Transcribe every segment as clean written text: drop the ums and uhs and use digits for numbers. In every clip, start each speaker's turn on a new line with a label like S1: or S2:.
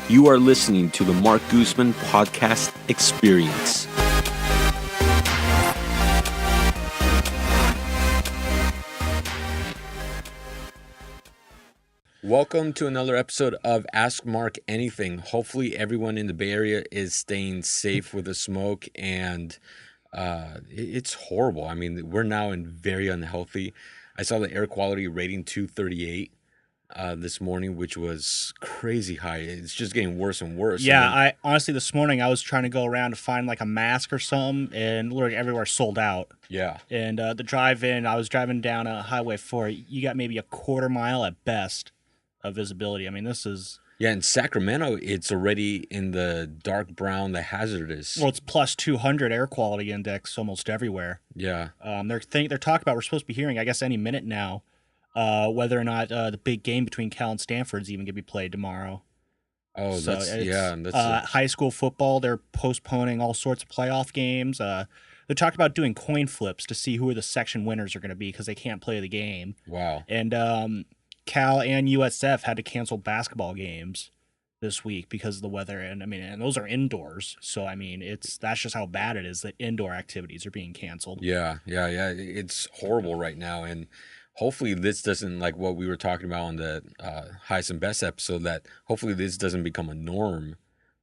S1: You are listening to the Marc Guzman podcast experience.
S2: Welcome to another episode of Ask Marc Anything. Hopefully everyone in the Bay Area is staying safe with the smoke, and it's horrible. I mean, we're now in very unhealthy. I saw the air quality rating 238 this morning, which was crazy high. It's just getting worse and worse.
S3: Yeah, I honestly this morning I was trying to go around to find like a mask or something, and literally everywhere sold out.
S2: Yeah.
S3: And the drive-in, I was driving down Highway 4. You got maybe a quarter mile at best of visibility. I mean, this is...
S2: Yeah, in Sacramento, it's already in the dark brown, the hazardous.
S3: Well, it's plus 200 air quality index almost everywhere.
S2: Yeah.
S3: They're talking about, we're supposed to be hearing, I guess, any minute now, whether or not the big game between Cal and Stanford's even going to be played tomorrow.
S2: Oh,
S3: So
S2: that's
S3: high school football, they're postponing all sorts of playoff games. They're talking about doing coin flips to see who the section winners are going to be because they can't play the game.
S2: Wow.
S3: And Cal and USF had to cancel basketball games this week because of the weather, and those are indoors. So that's just how bad it is that indoor activities are being canceled.
S2: Yeah. It's horrible right now, and hopefully this doesn't, like what we were talking about on the highest and best episode, that hopefully this doesn't become a norm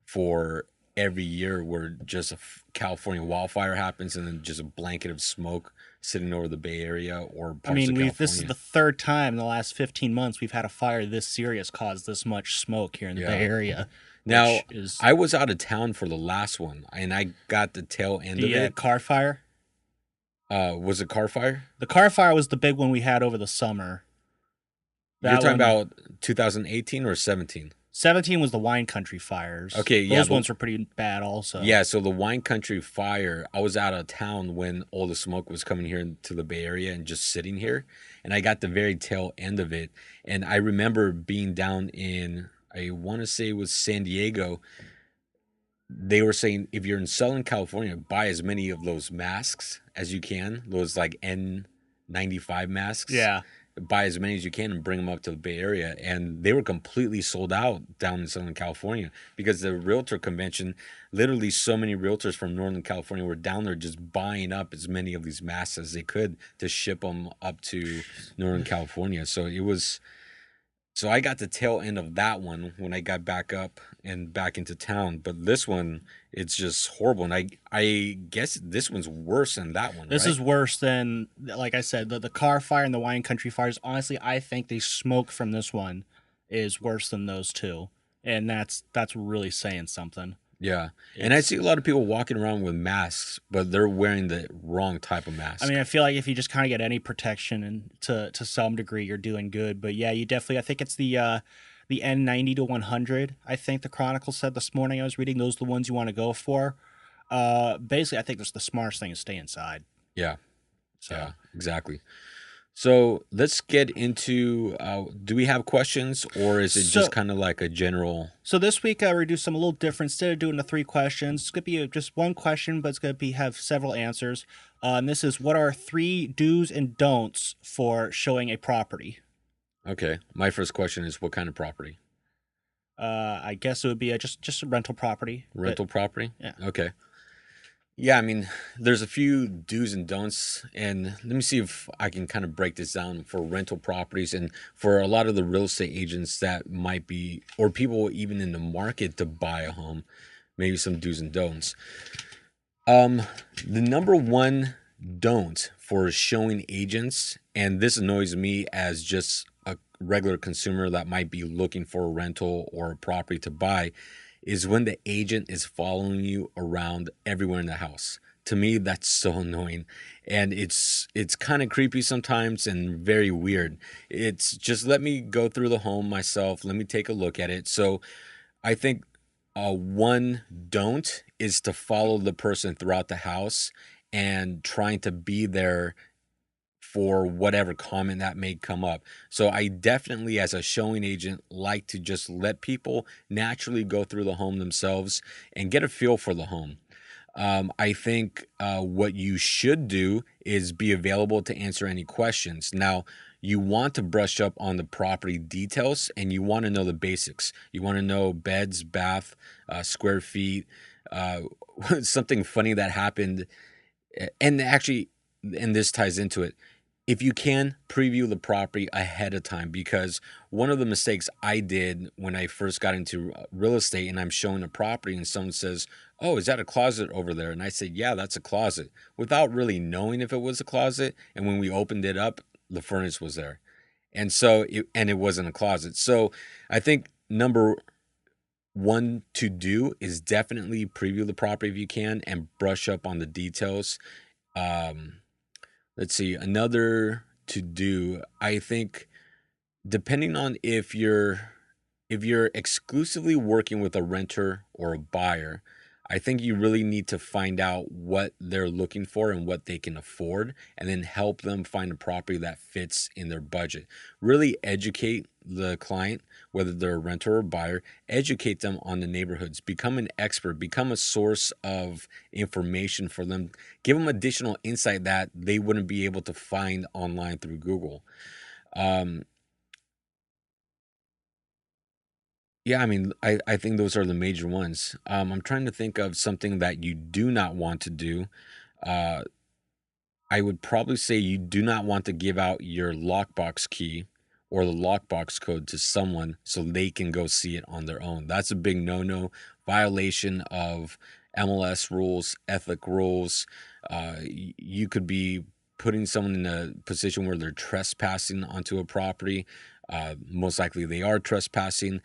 S2: for every year where just a California wildfire happens and then just a blanket of smoke sitting over the Bay Area or parts of California.
S3: This is the third time in the last 15 months we've had a fire this serious cause this much smoke here in the Bay Area.
S2: Now, I was out of town for the last one, and I got the tail end of it.
S3: The car fire?
S2: Was it car fire?
S3: The car fire was the big one we had over the summer.
S2: You're talking about 2018 or 17?
S3: 17 was the Wine Country fires.
S2: Okay, yeah.
S3: Those ones were pretty bad also.
S2: Yeah, so the Wine Country fire, I was out of town when all the smoke was coming here to the Bay Area and just sitting here. And I got the very tail end of it. And I remember being down in, I want to say it was San Diego. They were saying, if you're in Southern California, buy as many of those masks as you can. Those like N95 masks.
S3: Yeah.
S2: Buy as many as you can and bring them up to the Bay Area. And they were completely sold out down in Southern California because the realtor convention, literally so many realtors from Northern California were down there just buying up as many of these masks as they could to ship them up to Northern California. So I got the tail end of that one when I got back up and back into town. But this one, it's just horrible. And I guess this one's worse than that one,
S3: This
S2: right?
S3: is worse than, like I said, the car fire and the Wine Country fires. Honestly, I think the smoke from this one is worse than those two. And that's really saying something.
S2: Yeah. And I see a lot of people walking around with masks, but they're wearing the wrong type of mask.
S3: I feel like if you just kind of get any protection and to some degree, you're doing good. But yeah, you definitely, I think it's the N90 to 100. I think the Chronicle said this morning I was reading, those are the ones you want to go for. Basically, I think that's the smartest thing is stay inside.
S2: Yeah.
S3: So.
S2: Yeah, exactly. So let's get into, do we have questions, or is it just kind of like a general?
S3: So this week we're doing something a little different. Instead of doing the 3 questions, it's going to be just one question, but it's going to have several answers. And this is, what are 3 do's and don'ts for showing a property?
S2: Okay. My first question is, what kind of property?
S3: I guess it would be just a rental property.
S2: Rental property?
S3: Yeah.
S2: Okay. Yeah, there's a few do's and don'ts, and let me see if I can kind of break this down for rental properties and for a lot of the real estate agents that might be, or people even in the market to buy a home, maybe some do's and don'ts. The number one don't for showing agents, and this annoys me as just a regular consumer that might be looking for a rental or a property to buy, is when the agent is following you around everywhere in the house. To me, that's so annoying. And it's kind of creepy sometimes and very weird. It's just, let me go through the home myself. Let me take a look at it. So I think one don't is to follow the person throughout the house and trying to be there for whatever comment that may come up. So I definitely, as a showing agent, like to just let people naturally go through the home themselves and get a feel for the home. I think what you should do is be available to answer any questions. Now, you want to brush up on the property details, and you want to know the basics. You want to know beds, bath, square feet. Uh, something funny that happened, and actually, and this ties into it. If you can, preview the property ahead of time, because one of the mistakes I did when I first got into real estate, and I'm showing a property and someone says, "Oh, is that a closet over there?" And I said, "Yeah, that's a closet," without really knowing if it was a closet. And when we opened it up, the furnace was there. And so it wasn't a closet. So I think number one to do is definitely preview the property if you can and brush up on the details. Um, let's see, another to do, I think, depending on if you're exclusively working with a renter or a buyer, I think you really need to find out what they're looking for and what they can afford, and then help them find a property that fits in their budget. Really educate the client, whether they're a renter or a buyer, educate them on the neighborhoods, become an expert, become a source of information for them, give them additional insight that they wouldn't be able to find online through Google. Um, Yeah, I mean, I think those are the major ones. I'm trying to think of something that you do not want to do. Uh, I would probably say you do not want to give out your lockbox key or the lockbox code to someone so they can go see it on their own. That's a big no-no, violation of MLS rules, ethic rules. You could be putting someone in a position where they're trespassing onto a property. Most likely they are trespassing.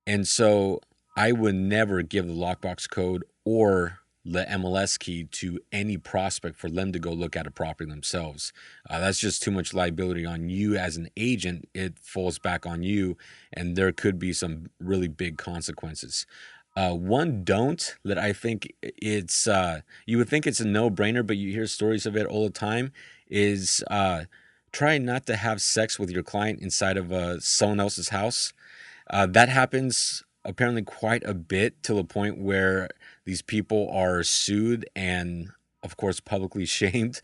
S2: And so I would never give the lockbox code or the MLS key to any prospect for them to go look at a property themselves. That's just too much liability on you as an agent. It falls back on you, and there could be some really big consequences. One don't that I think it's you would think it's a no-brainer, but you hear stories of it all the time, is try not to have sex with your client inside of someone else's house. That happens apparently quite a bit, to the point where these people are sued and, of course, publicly shamed.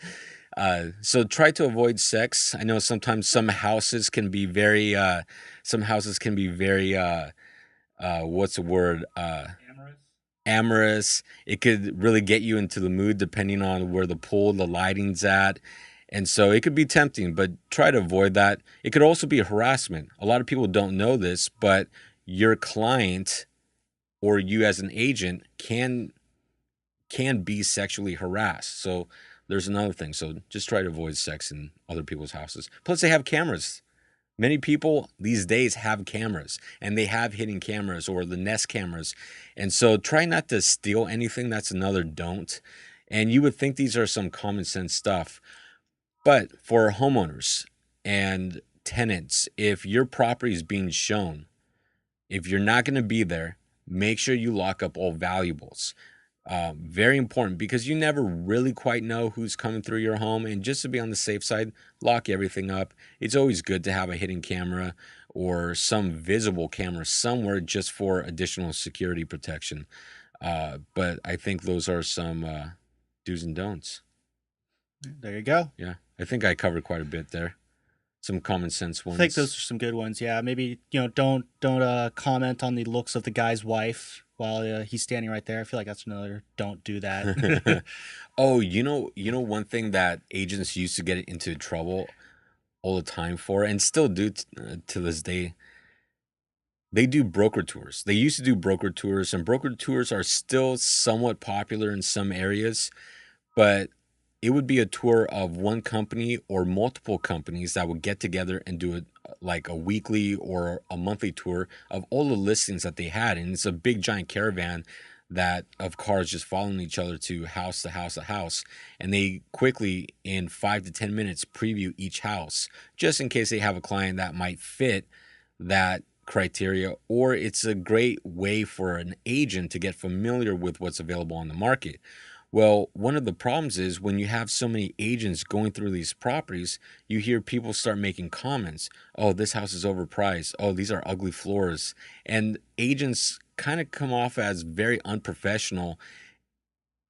S2: So try to avoid sex. I know sometimes some houses can be very, what's the word? Amorous. It could really get you into the mood depending on where the pool, the lighting's at. And so it could be tempting, but try to avoid that. It could also be harassment. A lot of people don't know this, but your client or you as an agent can be sexually harassed. So there's another thing. So just try to avoid sex in other people's houses. Plus they have cameras. Many people these days have cameras, and they have hidden cameras or the Nest cameras. And so try not to steal anything. That's another don't. And you would think these are some common sense stuff. But for homeowners and tenants, if your property is being shown, if you're not going to be there, make sure you lock up all valuables. Very important, because you never really quite know who's coming through your home. And just to be on the safe side, lock everything up. It's always good to have a hidden camera or some visible camera somewhere just for additional security protection. But I think those are some do's and don'ts.
S3: There you go.
S2: Yeah, I think I covered quite a bit there. Some common sense ones.
S3: I think those are some good ones. Yeah, maybe don't comment on the looks of the guy's wife while he's standing right there. I feel like that's another don't do that.
S2: Oh, one thing that agents used to get into trouble all the time for, and still do to this day. They do broker tours. They used to do broker tours, and broker tours are still somewhat popular in some areas, but it would be a tour of one company or multiple companies that would get together and do it like a weekly or a monthly tour of all the listings that they had. And it's a big giant caravan that of cars just following each other to house to house to house. And they quickly, in 5 to 10 minutes, preview each house just in case they have a client that might fit that criteria, or it's a great way for an agent to get familiar with what's available on the market. Well, one of the problems is when you have so many agents going through these properties, you hear people start making comments. Oh, this house is overpriced. Oh, these are ugly floors. And agents kind of come off as very unprofessional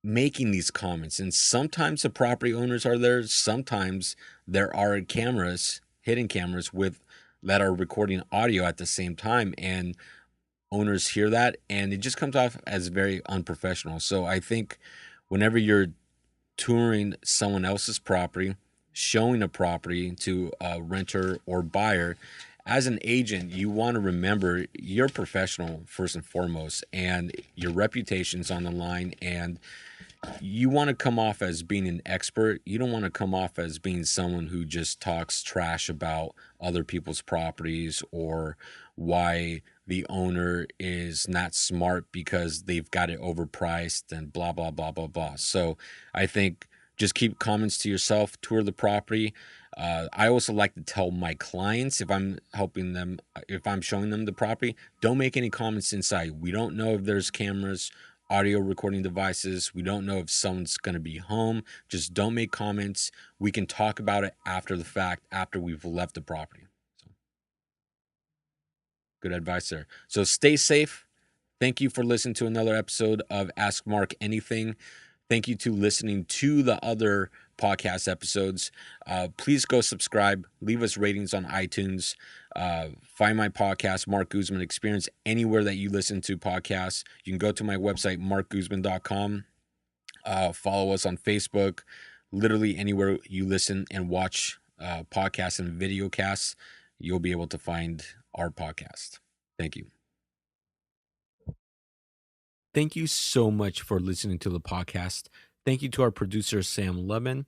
S2: making these comments. And sometimes the property owners are there. Sometimes there are cameras hidden cameras that are recording audio at the same time, and owners hear that, and it just comes off as very unprofessional. So I think whenever you're touring someone else's property, showing a property to a renter or buyer, as an agent, you want to remember you're professional first and foremost, and your reputation's on the line, and you want to come off as being an expert. You don't want to come off as being someone who just talks trash about other people's properties, or why the owner is not smart because they've got it overpriced and blah, blah, blah, blah, blah. So I think just keep comments to yourself, tour the property. I also like to tell my clients, if I'm showing them the property, don't make any comments inside. We don't know if there's cameras, audio recording devices. We don't know if someone's going to be home. Just don't make comments. We can talk about it after the fact, after we've left the property. So, good advice there. So stay safe. Thank you for listening to another episode of Ask Mark Anything. Thank you to listening to the other podcast episodes. Please go subscribe. Leave us ratings on iTunes. Find my podcast, Marc Guzman Experience, anywhere that you listen to podcasts. You can go to my website, markguzman.com. Follow us on Facebook. Literally anywhere you listen and watch podcasts and video casts, you'll be able to find our podcast. Thank you.
S1: Thank you so much for listening to the podcast. Thank you to our producer, Sam Lemon.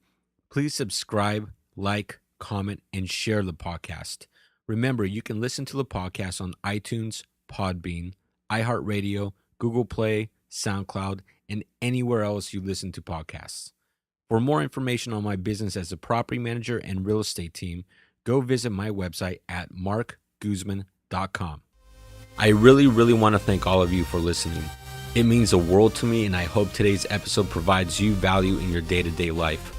S1: Please subscribe, like, comment, and share the podcast. Remember, you can listen to the podcast on iTunes, Podbean, iHeartRadio, Google Play, SoundCloud, and anywhere else you listen to podcasts. For more information on my business as a property manager and real estate team, go visit my website at markguzman.com. I really want to thank all of you for listening. It means the world to me, and I hope today's episode provides you value in your day-to-day life.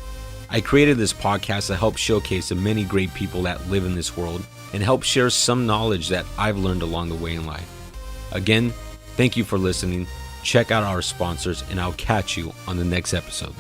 S1: I created this podcast to help showcase the many great people that live in this world and help share some knowledge that I've learned along the way in life. Again, thank you for listening. Check out our sponsors, and I'll catch you on the next episode.